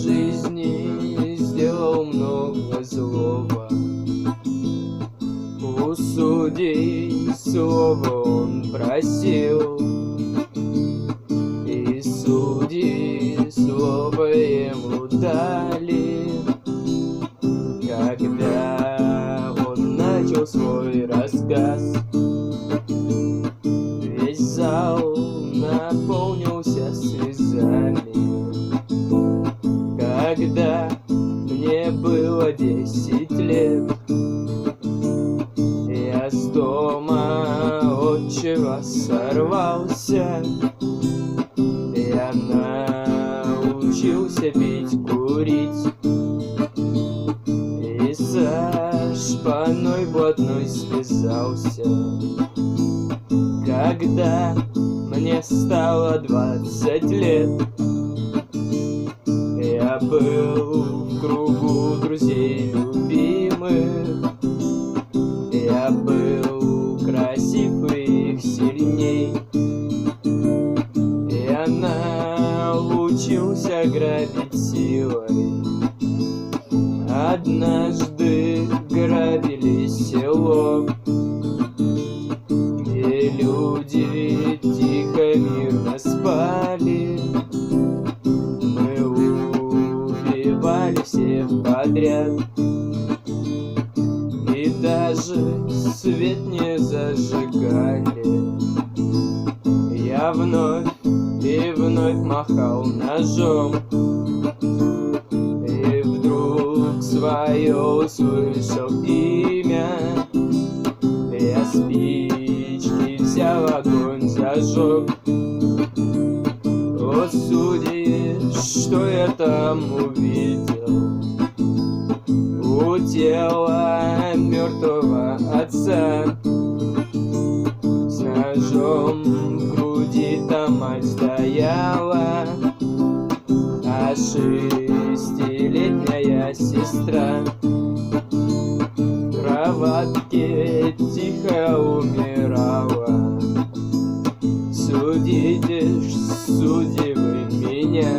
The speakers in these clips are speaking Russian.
жизни сделал много злого. У судей слово он просил, и судьи слово ему дали. Когда он начал свой рассказ, весь зал наполнился слезами. Когда мне было 10 лет, я с дома отчего сорвался. Я научился пить, курить, и со шпаной блатной связался. Когда мне стало 20 лет, я был в кругу друзей любимых. Я был красив и их сильней. Я научился грабить силой. Однажды грабили село, где люди тихо, мирно спали. Мы убивали всех подряд и даже свет не зажигали. Я вновь и вновь махал ножом, и вдруг свое услышал имя. Я спички взял, огонь зажег. О, судьи, что я там увидел? У тела мертвого отца с ножом в груди там мать стояла, а 6-летняя сестра в кроватке тихо умирала. Судите ж, судьи, вы меня,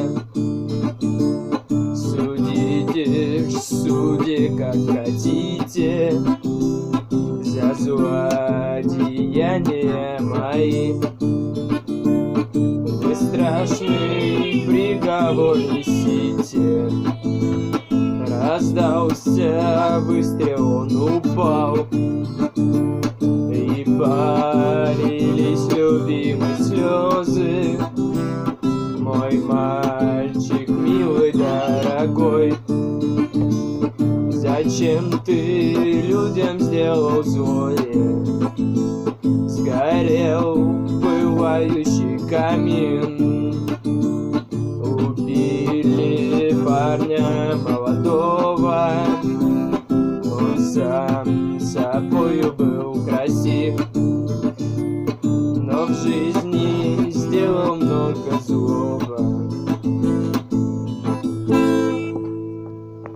судите ж, судьи, как хотите, за злодеяния мои. Вы страшный приговор несите. Раздался выстрел, он упал, и полились любимые слезы. Мой мальчик, милый, дорогой, зачем ты людям сделал злое? Сгорел пылающий камин,